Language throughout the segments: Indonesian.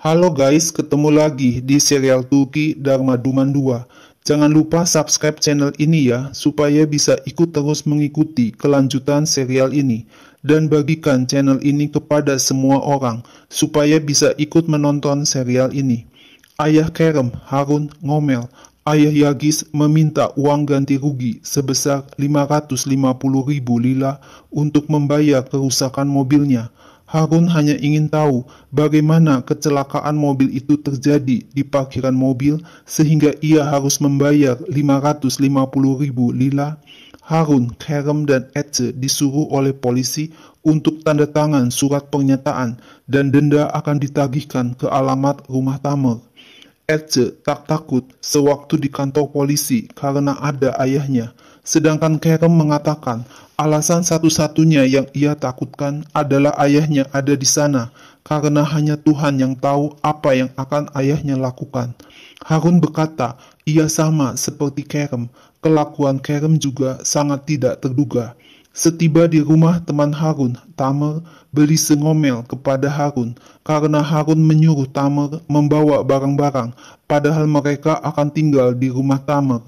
Halo guys, ketemu lagi di serial Turki Dharma Duman 2. Jangan lupa subscribe channel ini ya, supaya bisa ikut terus mengikuti kelanjutan serial ini. Dan bagikan channel ini kepada semua orang, supaya bisa ikut menonton serial ini. Ayah Kerem, Harun, ngomel. Ayah Yagis meminta uang ganti rugi sebesar 550.000 lira untuk membayar kerusakan mobilnya. Harun hanya ingin tahu bagaimana kecelakaan mobil itu terjadi di parkiran mobil sehingga ia harus membayar 550.000 lira. Harun, Kerem, dan Ece disuruh oleh polisi untuk tanda tangan surat pernyataan dan denda akan ditagihkan ke alamat rumah Tamer. Ece tak takut sewaktu di kantor polisi karena ada ayahnya, sedangkan Kerem mengatakan alasan satu-satunya yang ia takutkan adalah ayahnya ada di sana, karena hanya Tuhan yang tahu apa yang akan ayahnya lakukan. Harun berkata, ia sama seperti Kerem, kelakuan Kerem juga sangat tidak terduga. Setiba di rumah teman Harun, Tamer Belise ngomel kepada Harun karena Harun menyuruh Tamer membawa barang-barang, padahal mereka akan tinggal di rumah Tamer.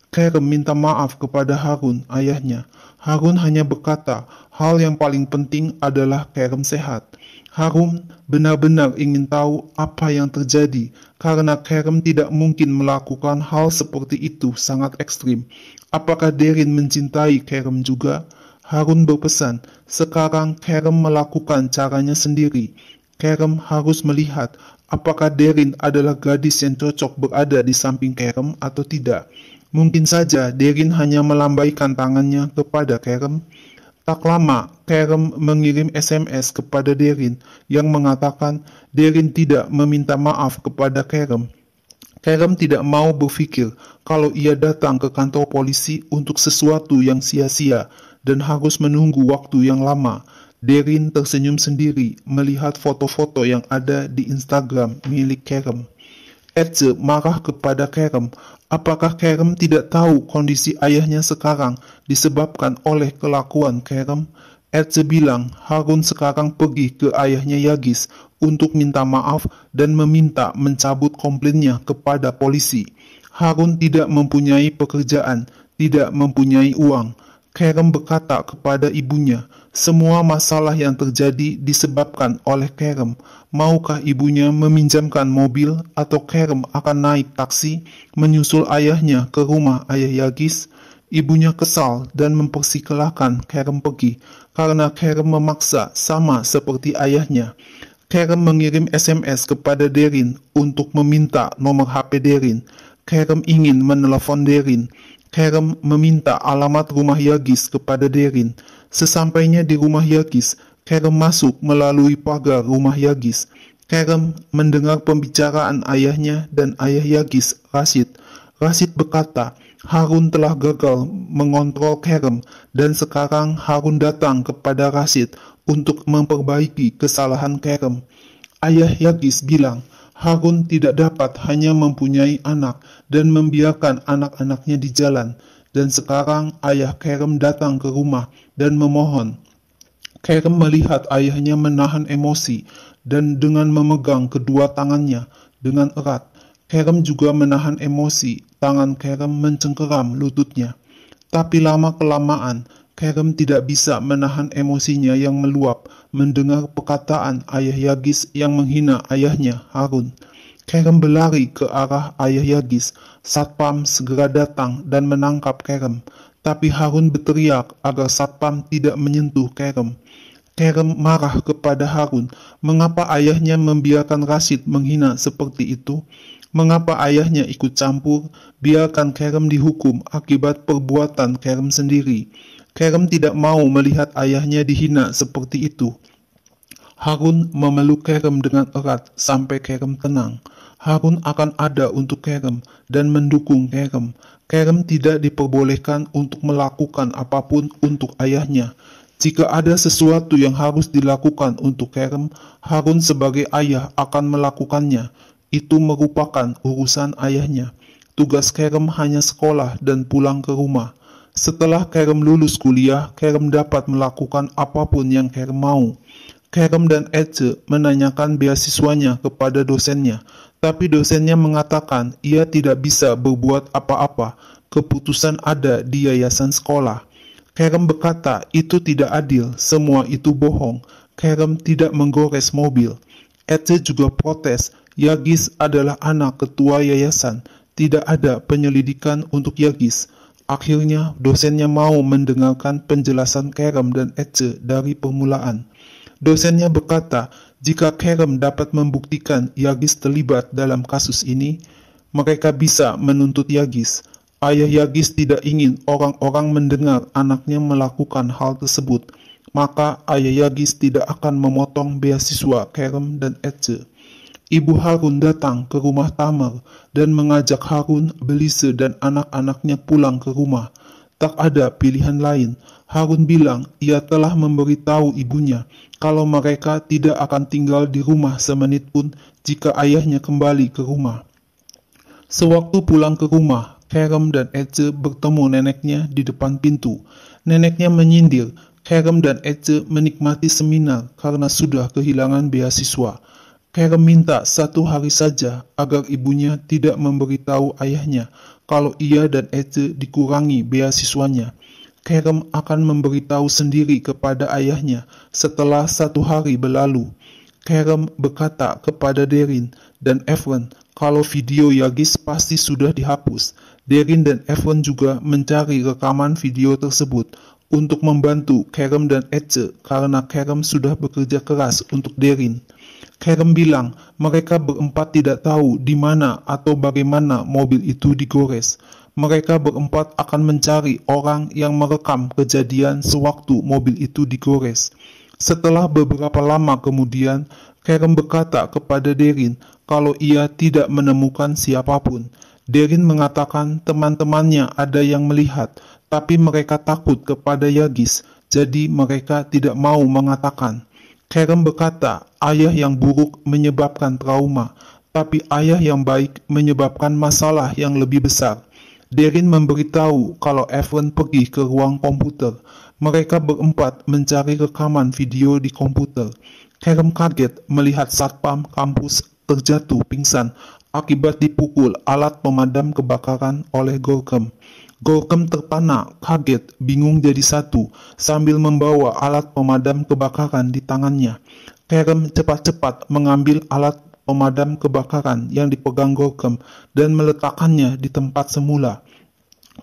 Kerem minta maaf kepada Harun, ayahnya. Harun hanya berkata, hal yang paling penting adalah Kerem sehat. Harun benar-benar ingin tahu apa yang terjadi, karena Kerem tidak mungkin melakukan hal seperti itu sangat ekstrim. Apakah Derin mencintai Kerem juga? Harun berpesan, sekarang Kerem melakukan caranya sendiri. Kerem harus melihat apakah Derin adalah gadis yang cocok berada di samping Kerem atau tidak. Mungkin saja Derin hanya melambaikan tangannya kepada Kerem. Tak lama, Kerem mengirim SMS kepada Derin yang mengatakan Derin tidak meminta maaf kepada Kerem. Kerem tidak mau berpikir kalau ia datang ke kantor polisi untuk sesuatu yang sia-sia dan harus menunggu waktu yang lama. Derin tersenyum sendiri melihat foto-foto yang ada di Instagram milik Kerem. Ece marah kepada Kerem. Apakah Kerem tidak tahu kondisi ayahnya sekarang disebabkan oleh kelakuan Kerem? Ece bilang Harun sekarang pergi ke ayahnya Yagis untuk minta maaf dan meminta mencabut komplainnya kepada polisi. Harun tidak mempunyai pekerjaan, tidak mempunyai uang. Kerem berkata kepada ibunya, semua masalah yang terjadi disebabkan oleh Kerem. Maukah ibunya meminjamkan mobil atau Kerem akan naik taksi menyusul ayahnya ke rumah ayah Yagis? Ibunya kesal dan mempersilahkan Kerem pergi karena Kerem memaksa sama seperti ayahnya. Kerem mengirim SMS kepada Derin untuk meminta nomor HP Derin. Kerem ingin menelepon Derin. Kerem meminta alamat rumah Yagis kepada Derin. Sesampainya di rumah Yagis, Kerem masuk melalui pagar rumah Yagis. Kerem mendengar pembicaraan ayahnya dan ayah Yagis, Rashid. Rashid berkata, Harun telah gagal mengontrol Kerem dan sekarang Harun datang kepada Rashid untuk memperbaiki kesalahan Kerem. Ayah Yagis bilang, Harun tidak dapat hanya mempunyai anak dan membiarkan anak-anaknya di jalan. Dan sekarang ayah Kerem datang ke rumah dan memohon. Kerem melihat ayahnya menahan emosi dan dengan memegang kedua tangannya dengan erat. Kerem juga menahan emosi, tangan Kerem mencengkeram lututnya. Tapi lama-kelamaan, Kerem tidak bisa menahan emosinya yang meluap mendengar perkataan ayah Yagis yang menghina ayahnya, Harun. Kerem berlari ke arah ayah Yagis. Satpam segera datang dan menangkap Kerem. Tapi Harun berteriak agar Satpam tidak menyentuh Kerem. Kerem marah kepada Harun. Mengapa ayahnya membiarkan Rashid menghina seperti itu? Mengapa ayahnya ikut campur? Biarkan Kerem dihukum akibat perbuatan Kerem sendiri. Kerem tidak mau melihat ayahnya dihina seperti itu. Harun memeluk Kerem dengan erat sampai Kerem tenang. Harun akan ada untuk Kerem dan mendukung Kerem. Kerem tidak diperbolehkan untuk melakukan apapun untuk ayahnya. Jika ada sesuatu yang harus dilakukan untuk Kerem, Harun sebagai ayah akan melakukannya. Itu merupakan urusan ayahnya. Tugas Kerem hanya sekolah dan pulang ke rumah. Setelah Kerem lulus kuliah, Kerem dapat melakukan apapun yang Kerem mau. Kerem dan Ece menanyakan beasiswanya kepada dosennya, tapi dosennya mengatakan ia tidak bisa berbuat apa-apa. Keputusan ada di yayasan sekolah. Kerem berkata itu tidak adil, semua itu bohong. Kerem tidak menggores mobil. Ece juga protes, Yagis adalah anak ketua yayasan, tidak ada penyelidikan untuk Yagis. Akhirnya dosennya mau mendengarkan penjelasan Kerem dan Ece dari permulaan. Dosennya berkata, jika Kerem dapat membuktikan Yagis terlibat dalam kasus ini, mereka bisa menuntut Yagis. Ayah Yagis tidak ingin orang-orang mendengar anaknya melakukan hal tersebut, maka ayah Yagis tidak akan memotong beasiswa Kerem dan Ece. Ibu Harun datang ke rumah Tamer dan mengajak Harun, Belise dan anak-anaknya pulang ke rumah. Tak ada pilihan lain. Harun bilang ia telah memberitahu ibunya kalau mereka tidak akan tinggal di rumah semenit pun jika ayahnya kembali ke rumah. Sewaktu pulang ke rumah, Kerem dan Ece bertemu neneknya di depan pintu. Neneknya menyindir, Kerem dan Ece menikmati seminar karena sudah kehilangan beasiswa. Kerem minta 1 hari saja agar ibunya tidak memberitahu ayahnya kalau ia dan Ece dikurangi beasiswanya. Kerem akan memberitahu sendiri kepada ayahnya setelah 1 hari berlalu. Kerem berkata kepada Derin dan Efren kalau video Yagis pasti sudah dihapus. Derin dan Efren juga mencari rekaman video tersebut untuk membantu Kerem dan Ece karena Kerem sudah bekerja keras untuk Derin. Kerem bilang mereka berempat tidak tahu di mana atau bagaimana mobil itu digores. Mereka berempat akan mencari orang yang merekam kejadian sewaktu mobil itu digores. Setelah beberapa lama kemudian, Kerem berkata kepada Derin kalau ia tidak menemukan siapapun. Derin mengatakan teman-temannya ada yang melihat, tapi mereka takut kepada Yagis, jadi mereka tidak mau mengatakan. Kerem berkata ayah yang buruk menyebabkan trauma, tapi ayah yang baik menyebabkan masalah yang lebih besar. Derin memberitahu kalau Efren pergi ke ruang komputer. Mereka berempat mencari rekaman video di komputer. Kerem kaget melihat satpam kampus terjatuh pingsan akibat dipukul alat pemadam kebakaran oleh Gorkem. Gorkem terpana, kaget, bingung jadi satu, sambil membawa alat pemadam kebakaran di tangannya. Kerem cepat-cepat mengambil alat pemadam kebakaran yang dipegang Gorkem dan meletakkannya di tempat semula.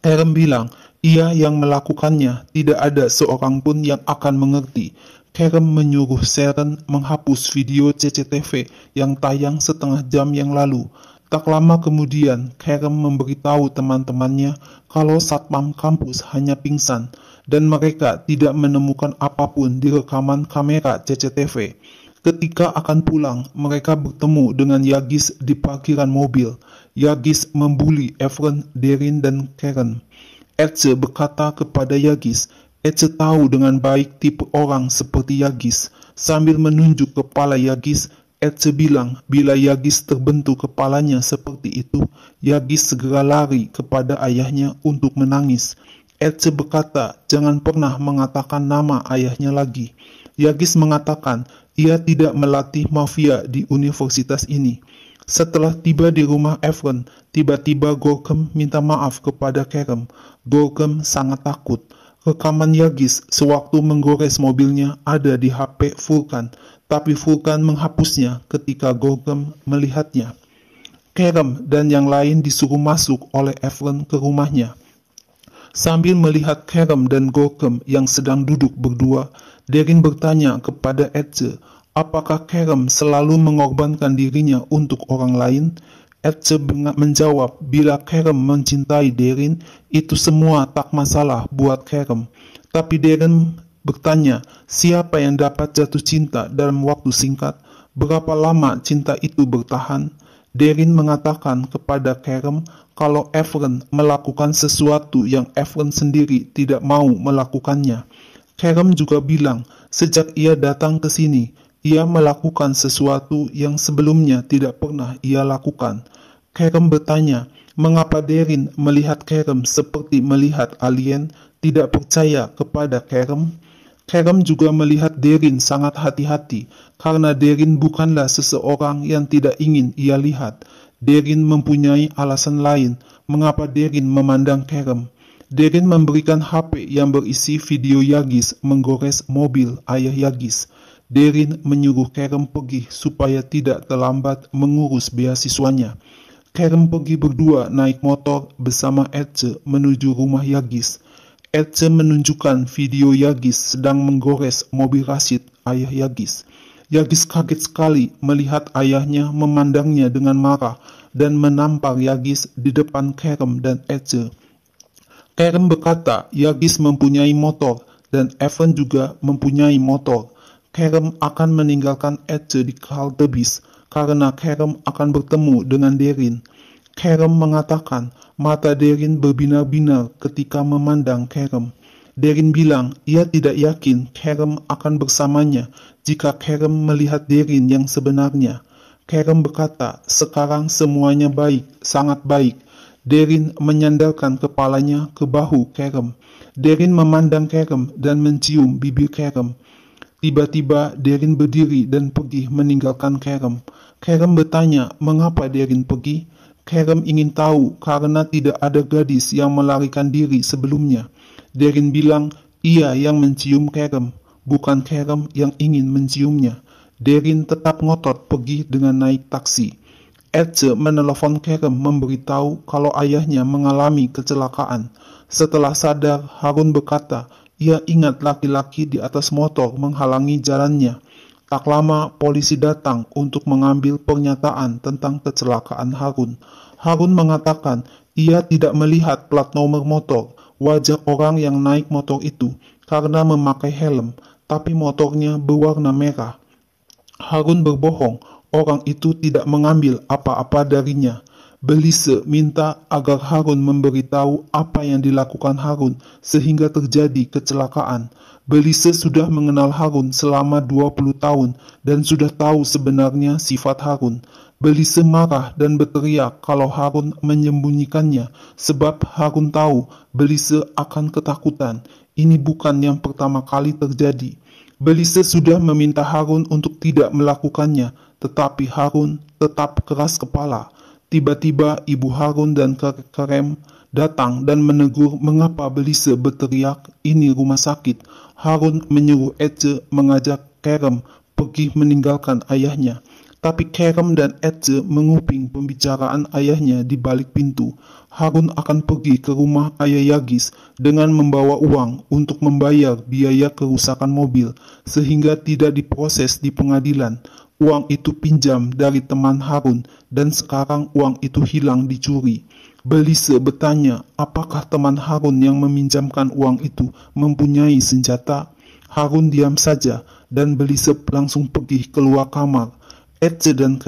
Kerem bilang, ia yang melakukannya, tidak ada seorang pun yang akan mengerti. Kerem menyuruh Seren menghapus video CCTV yang tayang setengah jam yang lalu. Tak lama kemudian, Kerem memberitahu teman-temannya kalau satpam kampus hanya pingsan dan mereka tidak menemukan apapun di rekaman kamera CCTV. Ketika akan pulang, mereka bertemu dengan Yagis di parkiran mobil. Yagis membuli Efren, Derin, dan Keren. Ece berkata kepada Yagis, Ece tahu dengan baik tipe orang seperti Yagis. Sambil menunjuk kepala Yagis, Ece bilang bila Yagis terbentuk kepalanya seperti itu, Yagis segera lari kepada ayahnya untuk menangis. Ece berkata jangan pernah mengatakan nama ayahnya lagi. Yagis mengatakan ia tidak melatih mafia di universitas ini. Setelah tiba di rumah Efren, tiba-tiba Gorkem minta maaf kepada Kerem. Gorkem sangat takut. Rekaman Yagis sewaktu menggores mobilnya ada di HP Furkan, tapi Furkan menghapusnya ketika Gorkem melihatnya. Kerem dan yang lain disuruh masuk oleh Efren ke rumahnya. Sambil melihat Kerem dan Gorkem yang sedang duduk berdua, Derin bertanya kepada Ece, apakah Kerem selalu mengorbankan dirinya untuk orang lain? Ece menjawab, bila Kerem mencintai Derin, itu semua tak masalah buat Kerem. Tapi Derin bertanya, siapa yang dapat jatuh cinta dalam waktu singkat? Berapa lama cinta itu bertahan? Derin mengatakan kepada Kerem kalau Efren melakukan sesuatu yang Efren sendiri tidak mau melakukannya. Kerem juga bilang, sejak ia datang ke sini, ia melakukan sesuatu yang sebelumnya tidak pernah ia lakukan. Kerem bertanya, mengapa Derin melihat Kerem seperti melihat alien, tidak percaya kepada Kerem? Kerem juga melihat Darin sangat hati-hati, karena Darin bukanlah seseorang yang tidak ingin ia lihat. Darin mempunyai alasan lain mengapa Darin memandang Kerem. Darin memberikan HP yang berisi video Yagis menggores mobil ayah Yagis. Darin menyuruh Kerem pergi supaya tidak terlambat mengurus beasiswanya. Kerem pergi berdua naik motor bersama Ece menuju rumah Yagis. Ece menunjukkan video Yagis sedang menggores mobil Rashid, ayah Yagis. Yagis kaget sekali melihat ayahnya memandangnya dengan marah dan menampar Yagis di depan Kerem dan Ece. Kerem berkata Yagis mempunyai motor dan Evan juga mempunyai motor. Kerem akan meninggalkan Ece di Karltebis karena Kerem akan bertemu dengan Darin. Kerem mengatakan mata Darin berbinar-binar ketika memandang Kerem. Darin bilang ia tidak yakin Kerem akan bersamanya jika Kerem melihat Darin yang sebenarnya. Kerem berkata sekarang semuanya baik, sangat baik. Darin menyandarkan kepalanya ke bahu Kerem. Darin memandang Kerem dan mencium bibir Kerem. Tiba-tiba Darin berdiri dan pergi meninggalkan Kerem. Kerem bertanya mengapa Darin pergi. Kerem ingin tahu karena tidak ada gadis yang melarikan diri sebelumnya. Darin bilang ia yang mencium Kerem, bukan Kerem yang ingin menciumnya. Darin tetap ngotot pergi dengan naik taksi. Ece menelepon Kerem memberitahu kalau ayahnya mengalami kecelakaan. Setelah sadar, Harun berkata ia ingat laki-laki di atas motor menghalangi jalannya. Tak lama polisi datang untuk mengambil pernyataan tentang kecelakaan Harun. Harun mengatakan ia tidak melihat plat nomor motor, wajah orang yang naik motor itu karena memakai helm, tapi motornya berwarna merah. Harun berbohong, orang itu tidak mengambil apa-apa darinya. Belize minta agar Harun memberitahu apa yang dilakukan Harun sehingga terjadi kecelakaan. Belize sudah mengenal Harun selama 20 tahun dan sudah tahu sebenarnya sifat Harun. Belize marah dan berteriak kalau Harun menyembunyikannya sebab Harun tahu Belize akan ketakutan. Ini bukan yang pertama kali terjadi. Belize sudah meminta Harun untuk tidak melakukannya, tetapi Harun tetap keras kepala. Tiba-tiba ibu Harun dan Kerem datang dan menegur mengapa Belize berteriak, ini rumah sakit. Harun menyuruh Ece mengajak Kerem pergi meninggalkan ayahnya. Tapi Kerem dan Ece menguping pembicaraan ayahnya di balik pintu. Harun akan pergi ke rumah ayah Yagis dengan membawa uang untuk membayar biaya kerusakan mobil, sehingga tidak diproses di pengadilan. Uang itu pinjam dari teman Harun dan sekarang uang itu hilang dicuri. Belize bertanya apakah teman Harun yang meminjamkan uang itu mempunyai senjata. Harun diam saja dan Belize langsung pergi keluar kamar. Ece dan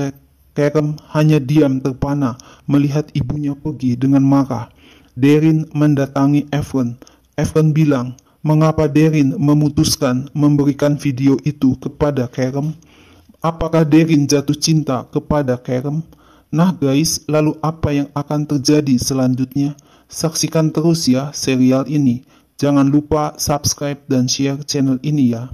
Kerem hanya diam terpana melihat ibunya pergi dengan marah. Darin mendatangi Evan. Evan bilang mengapa Darin memutuskan memberikan video itu kepada Kerem. Apakah Darin jatuh cinta kepada Kerem? Nah guys, lalu apa yang akan terjadi selanjutnya? Saksikan terus ya serial ini. Jangan lupa subscribe dan share channel ini ya.